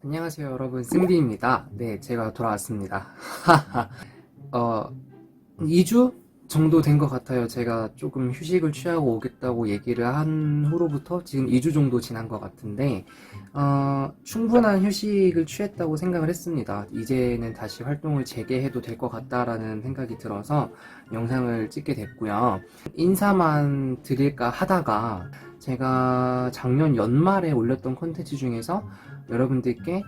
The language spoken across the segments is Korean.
안녕하세요 여러분, 승비입니다. 네, 제가 돌아왔습니다. 2주 정도 된 것 같아요. 제가 조금 휴식을 취하고 오겠다고 얘기를 한 후로부터 지금 2주 정도 지난 것 같은데, 충분한 휴식을 취했다고 생각을 했습니다. 이제는 다시 활동을 재개해도 될 것 같다라는 생각이 들어서 영상을 찍게 됐고요. 인사만 드릴까 하다가 제가 작년 연말에 올렸던 콘텐츠 중에서 여러분들께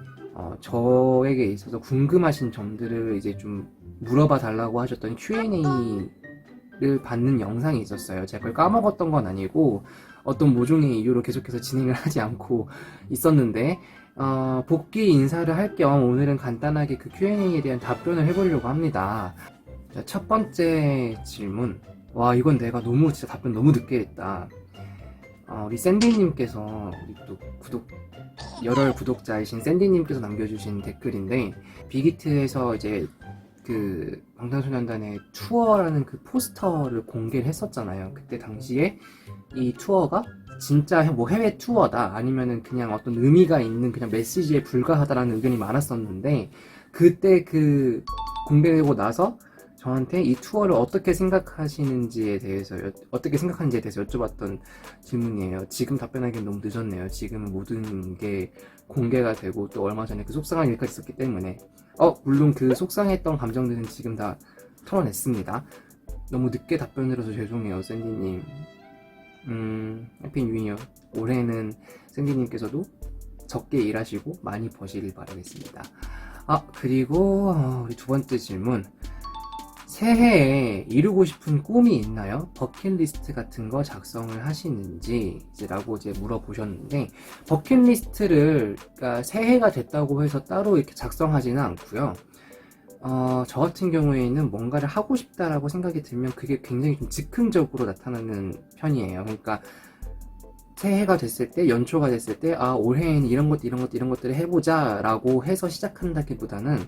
저에게 있어서 궁금하신 점들을 이제 좀 물어봐 달라고 하셨던 Q&A를 받는 영상이 있었어요. 제가 그걸 까먹었던 건 아니고 어떤 모종의 이유로 계속해서 진행을 하지 않고 있었는데, 복귀 인사를 할 겸 오늘은 간단하게 그 Q&A에 대한 답변을 해보려고 합니다. 자, 첫 번째 질문. 와, 이건 내가 너무 진짜 답변 너무 늦게 했다. 우리 샌디님께서, 우리 또 열혈 구독자이신 샌디님께서 남겨주신 댓글인데, 빅히트에서 이제 그 방탄소년단의 투어라는 그 포스터를 공개를 했었잖아요. 그때 당시에 이 투어가 진짜 뭐 해외 투어다, 아니면은 그냥 어떤 의미가 있는 그냥 메시지에 불과하다라는 의견이 많았었는데, 그때 그 공개되고 나서 저한테 이 투어를 어떻게 생각하시는지에 대해서 어떻게 생각하는지에 대해서 여쭤봤던 질문이에요. 지금 답변하기엔 너무 늦었네요. 지금은 모든 게 공개가 되고 또 얼마 전에 그 속상한 일까지 있었기 때문에, 물론 그 속상했던 감정들은 지금 다 털어냈습니다. 너무 늦게 답변을 해서 죄송해요, 샌디님. 해피 뉴 이어. 올해는 샌디님께서도 적게 일하시고 많이 버시길 바라겠습니다. 그리고 우리 두 번째 질문. 새해에 이루고 싶은 꿈이 있나요? 버킷리스트 같은 거 작성을 하시는지 라고 이제 물어보셨는데, 버킷리스트를 그러니까 새해가 됐다고 해서 따로 이렇게 작성하지는 않고요. 저 같은 경우에는 뭔가를 하고 싶다라고 생각이 들면 그게 굉장히 좀 즉흥적으로 나타나는 편이에요. 그러니까 새해가 됐을 때, 연초가 됐을 때, 올해에는 이런 것들을 해보자 라고 해서 시작한다기보다는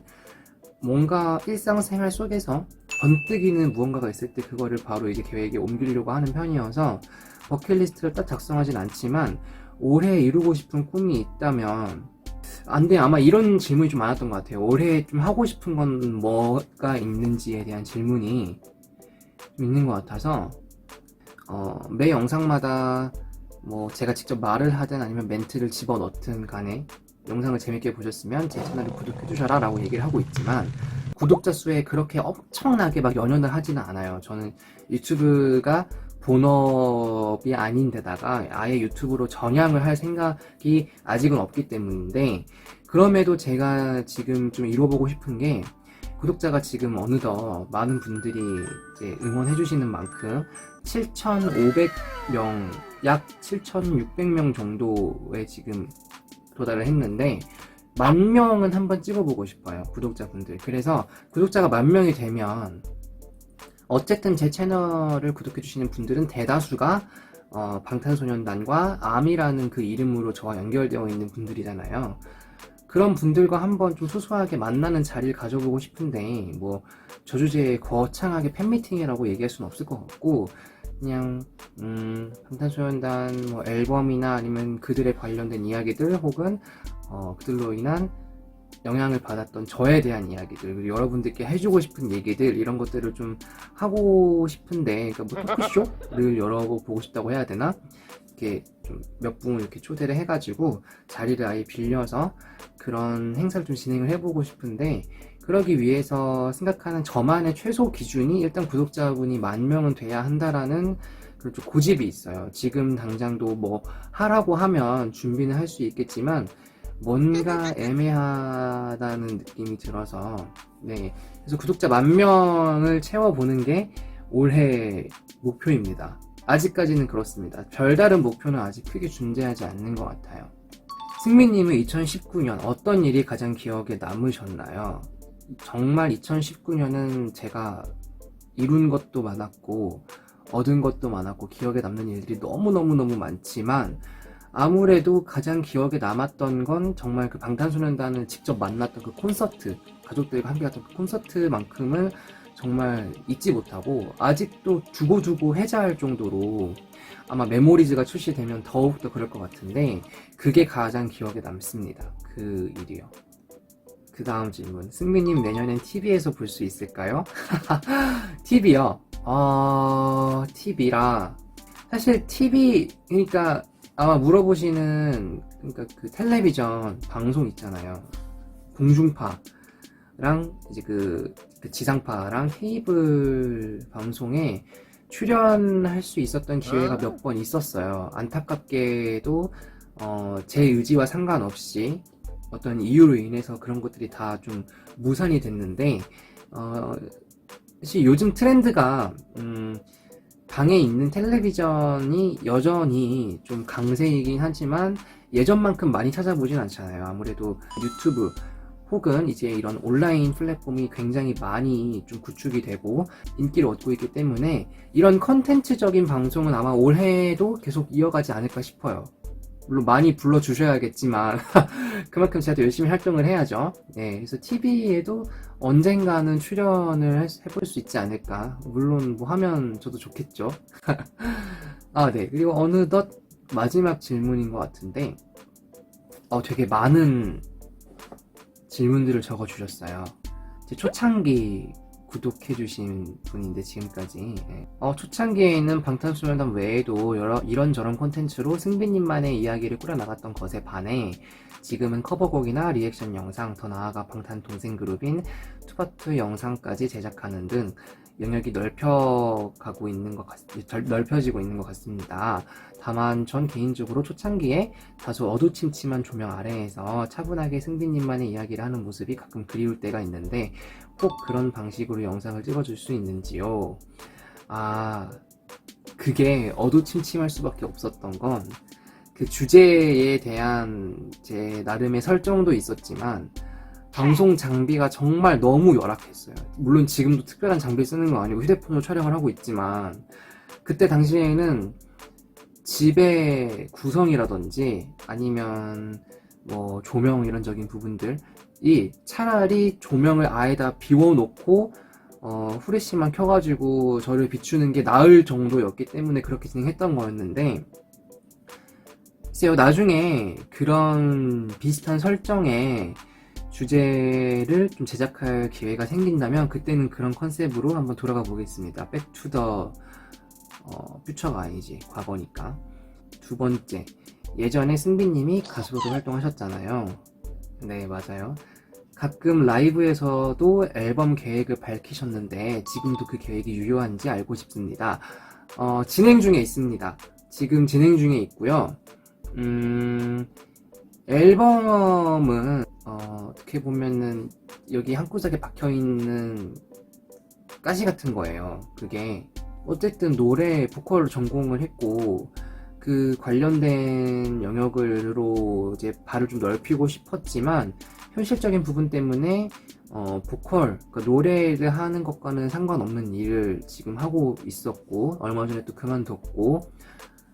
뭔가 일상생활 속에서 번뜩이는 무언가가 있을 때 그거를 바로 이제 계획에 옮기려고 하는 편이어서 버킷리스트를 딱 작성하진 않지만, 올해 이루고 싶은 꿈이 있다면, 근데 아마 이런 질문이 좀 많았던 것 같아요. 올해 좀 하고 싶은 건 뭐가 있는지에 대한 질문이 좀 있는 것 같아서, 매 영상마다 뭐 제가 직접 말을 하든 아니면 멘트를 집어넣든 간에 영상을 재밌게 보셨으면 제 채널을 구독해주셔라 라고 얘기를 하고 있지만, 구독자 수에 그렇게 엄청나게 막 연연을 하지는 않아요. 저는 유튜브가 본업이 아닌데다가 아예 유튜브로 전향을 할 생각이 아직은 없기 때문인데, 그럼에도 제가 지금 좀 이뤄보고 싶은 게, 구독자가 지금 어느덧 많은 분들이 이제 응원해주시는 만큼 7,500명, 약 7,600명 정도에 지금 도달을 했는데, 10,000명은 한번 찍어보고 싶어요, 구독자분들. 그래서 구독자가 10,000명이 되면 어쨌든 제 채널을 구독해주시는 분들은 대다수가 방탄소년단과 아미라는 그 이름으로 저와 연결되어 있는 분들이잖아요. 그런 분들과 한번 좀 소소하게 만나는 자리를 가져보고 싶은데, 뭐 저주제에 거창하게 팬미팅이라고 얘기할 수는 없을 것 같고, 그냥 방탄소년단 뭐 앨범이나 아니면 그들에 관련된 이야기들, 혹은 그들로 인한 영향을 받았던 저에 대한 이야기들, 그리고 여러분들께 해주고 싶은 얘기들, 이런 것들을 좀 하고 싶은데, 그러니까 뭐 토크쇼를 열어보고 싶다고 해야 되나? 이렇게 좀 몇 분을 이렇게 초대를 해가지고 자리를 아예 빌려서 그런 행사를 좀 진행을 해보고 싶은데, 그러기 위해서 생각하는 저만의 최소 기준이 일단 구독자분이 10,000명은 돼야 한다라는 그런 좀 고집이 있어요. 지금 당장도 뭐 하라고 하면 준비는 할 수 있겠지만 뭔가 애매하다는 느낌이 들어서, 네, 그래서 구독자 10,000명을 채워보는 게 올해 목표입니다. 아직까지는 그렇습니다. 별다른 목표는 아직 크게 존재하지 않는 것 같아요. 승민님은 2019년 어떤 일이 가장 기억에 남으셨나요? 정말 2019년은 제가 이룬 것도 많았고 얻은 것도 많았고 기억에 남는 일들이 너무너무너무 많지만, 아무래도 가장 기억에 남았던 건 정말 그 방탄소년단을 직접 만났던 그 콘서트, 가족들과 함께 갔던 그 콘서트만큼은 정말 잊지 못하고 아직도 두고두고 해자할 정도로 아마 메모리즈가 출시되면 더욱더 그럴 것 같은데 그게 가장 기억에 남습니다. 그 일이요. 그 다음 질문. 승민님 내년엔 TV에서 볼 수 있을까요? TV요? TV라. 사실 TV, 그러니까 아마 물어보시는, 그러니까 그 텔레비전 방송 있잖아요. 공중파랑 이제 그 지상파랑 케이블 방송에 출연할 수 있었던 기회가 몇 번 있었어요. 안타깝게도 제 의지와 상관없이 어떤 이유로 인해서 그런 것들이 다 좀 무산이 됐는데 사실 요즘 트렌드가 방에 있는 텔레비전이 여전히 좀 강세이긴 하지만 예전만큼 많이 찾아보진 않잖아요. 아무래도 유튜브 혹은 이제 이런 온라인 플랫폼이 굉장히 많이 좀 구축이 되고 인기를 얻고 있기 때문에 이런 컨텐츠적인 방송은 아마 올해도 계속 이어가지 않을까 싶어요. 물론 많이 불러주셔야겠지만 그만큼 제가 또 열심히 활동을 해야죠. 네, 그래서 TV에도 언젠가는 출연을 해볼 수 있지 않을까. 물론 뭐 하면 저도 좋겠죠. 네. 그리고 어느덧 마지막 질문인 것 같은데 되게 많은 질문들을 적어주셨어요. 제 초창기 구독해주신 분인데 지금까지 초창기에는 방탄소년단 외에도 여러 이런저런 콘텐츠로 승빈님만의 이야기를 꾸려나갔던 것에 반해 지금은 커버곡이나 리액션 영상, 더 나아가 방탄 동생 그룹인 투바투 영상까지 제작하는 등 영역이 넓혀지고 있는 것 같습니다. 다만 전 개인적으로 초창기에 다소 어두침침한 조명 아래에서 차분하게 승빈님만의 이야기를 하는 모습이 가끔 그리울 때가 있는데 꼭 그런 방식으로 영상을 찍어줄 수 있는지요? 그게 어두침침할 수밖에 없었던 건 그 주제에 대한 제 나름의 설정도 있었지만 방송 장비가 정말 너무 열악했어요. 물론 지금도 특별한 장비 쓰는 건 아니고 휴대폰으로 촬영을 하고 있지만 그때 당시에는 집의 구성이라든지 아니면 뭐 조명 이런적인 부분들이 차라리 조명을 아예 다 비워놓고 후레쉬만 켜가지고 저를 비추는 게 나을 정도였기 때문에 그렇게 진행했던 거였는데 글쎄요, 나중에 그런 비슷한 설정의 주제를 좀 제작할 기회가 생긴다면 그때는 그런 컨셉으로 한번 돌아가 보겠습니다. 백투더 퓨처가 아니지, 과거니까. 두 번째, 예전에 승빈님이 가수로도 활동하셨잖아요. 네, 맞아요. 가끔 라이브에서도 앨범 계획을 밝히셨는데 지금도 그 계획이 유효한지 알고 싶습니다. 진행 중에 있습니다. 지금 진행 중에 있고요. 앨범은 어떻게 보면은 여기 한 구석에 박혀있는 가시 같은 거예요. 그게 어쨌든 노래 보컬 전공을 했고 그 관련된 영역으로 이제 발을 좀 넓히고 싶었지만 현실적인 부분 때문에 보컬, 그러니까 노래를 하는 것과는 상관없는 일을 지금 하고 있었고 얼마 전에 또 그만뒀고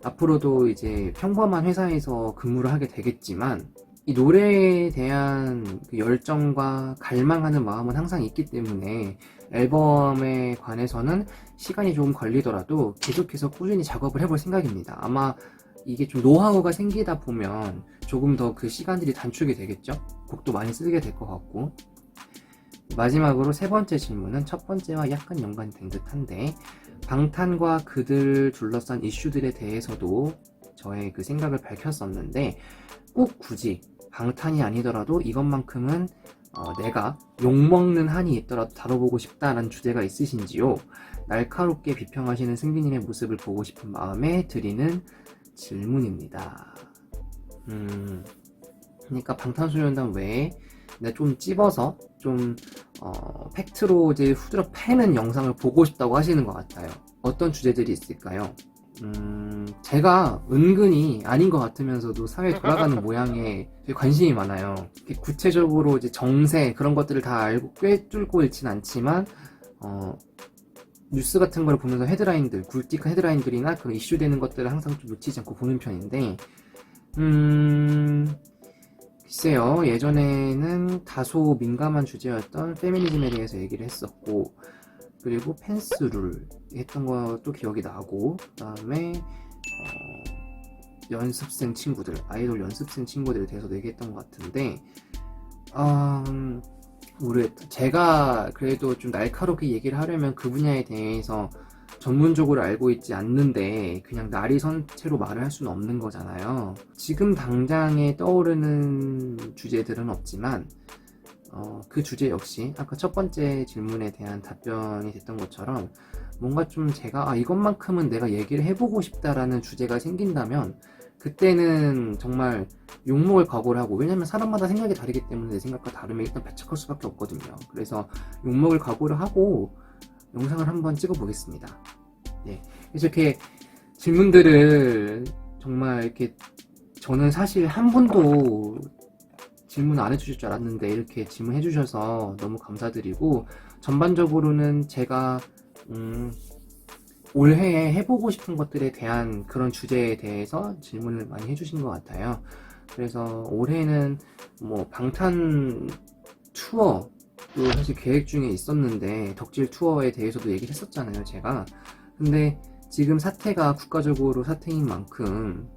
앞으로도 이제 평범한 회사에서 근무를 하게 되겠지만 이 노래에 대한 그 열정과 갈망하는 마음은 항상 있기 때문에 앨범에 관해서는 시간이 조금 걸리더라도 계속해서 꾸준히 작업을 해볼 생각입니다. 아마 이게 좀 노하우가 생기다 보면 조금 더 그 시간들이 단축이 되겠죠? 곡도 많이 쓰게 될 것 같고. 마지막으로 세 번째 질문은 첫 번째와 약간 연관이 된 듯한데 방탄과 그들을 둘러싼 이슈들에 대해서도 저의 그 생각을 밝혔었는데 꼭 굳이 방탄이 아니더라도 이것만큼은 내가 욕먹는 한이 있더라도 다뤄보고 싶다라는 주제가 있으신지요? 날카롭게 비평하시는 승빈님의 모습을 보고 싶은 마음에 드리는 질문입니다. 그러니까 방탄소년단 외에 내가 좀 찝어서 좀 팩트로 이제 후드려 패는 영상을 보고 싶다고 하시는 것 같아요. 어떤 주제들이 있을까요? 제가 은근히 아닌 것 같으면서도 사회에 돌아가는 모양에 되게 관심이 많아요. 구체적으로 이제 정세 그런 것들을 다 알고 꿰뚫고 있진 않지만 뉴스 같은 걸 보면서 헤드라인들, 굵직한 헤드라인들이나 그런 이슈되는 것들을 항상 좀 놓치지 않고 보는 편인데 글쎄요, 예전에는 다소 민감한 주제였던 페미니즘에 대해서 얘기를 했었고 그리고 펜스룰 했던 것도 기억이 나고, 그 다음에 연습생 친구들, 아이돌 연습생 친구들에 대해서도 얘기했던 것 같은데, 모르겠다. 제가 그래도 좀 날카롭게 얘기를 하려면 그 분야에 대해서 전문적으로 알고 있지 않는데 그냥 날이 선 채로 말을 할 수는 없는 거잖아요. 지금 당장에 떠오르는 주제들은 없지만 그 주제 역시 아까 첫 번째 질문에 대한 답변이 됐던 것처럼 뭔가 좀 제가 이것만큼은 내가 얘기를 해보고 싶다라는 주제가 생긴다면 그때는 정말 욕먹을 각오를 하고, 왜냐면 사람마다 생각이 다르기 때문에 내 생각과 다르면 일단 배척할 수밖에 없거든요. 그래서 욕먹을 각오를 하고 영상을 한번 찍어 보겠습니다. 네. 그래서 이렇게 질문들을 정말 이렇게, 저는 사실 한 분도 질문 안 해주실 줄 알았는데 이렇게 질문해 주셔서 너무 감사드리고, 전반적으로는 제가 올해에 해보고 싶은 것들에 대한 그런 주제에 대해서 질문을 많이 해주신 것 같아요. 그래서 올해는 뭐 방탄 투어도 사실 계획 중에 있었는데, 덕질 투어에 대해서도 얘기를 했었잖아요, 제가. 근데 지금 사태가 국가적으로 사태인 만큼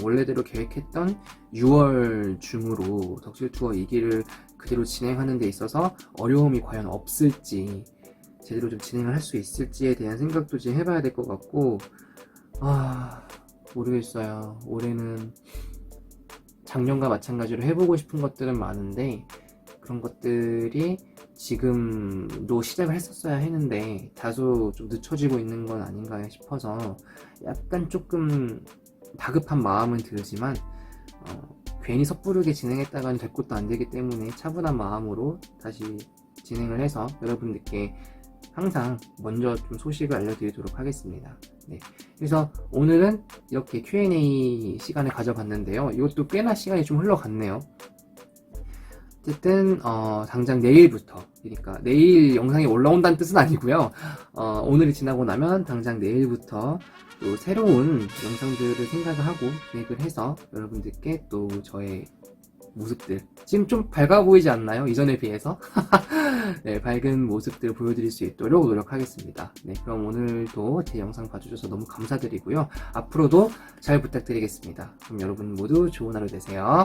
원래대로 계획했던 6월 중으로 덕질 투어 2기를 그대로 진행하는 데 있어서 어려움이 과연 없을지, 제대로 좀 진행을 할 수 있을지에 대한 생각도 좀 해봐야 될 것 같고, 모르겠어요. 올해는 작년과 마찬가지로 해보고 싶은 것들은 많은데 그런 것들이 지금도 시작을 했었어야 했는데 다소 좀 늦춰지고 있는 건 아닌가 싶어서 약간 조금 다급한 마음은 들지만 괜히 섣부르게 진행했다가는 될 것도 안 되기 때문에 차분한 마음으로 다시 진행을 해서 여러분들께 항상 먼저 좀 소식을 알려드리도록 하겠습니다. 네. 그래서 오늘은 이렇게 Q&A 시간을 가져봤는데요. 이것도 꽤나 시간이 좀 흘러갔네요. 어쨌든 당장 내일부터, 그러니까 내일 영상이 올라온다는 뜻은 아니고요. 오늘이 지나고 나면 당장 내일부터 또 새로운 영상들을 생각을 하고 계획을 해서 여러분들께 또 저의 모습들, 지금 좀 밝아 보이지 않나요? 이전에 비해서? 네, 밝은 모습들 보여드릴 수 있도록 노력하겠습니다. 네, 그럼 오늘도 제 영상 봐주셔서 너무 감사드리고요. 앞으로도 잘 부탁드리겠습니다. 그럼 여러분 모두 좋은 하루 되세요.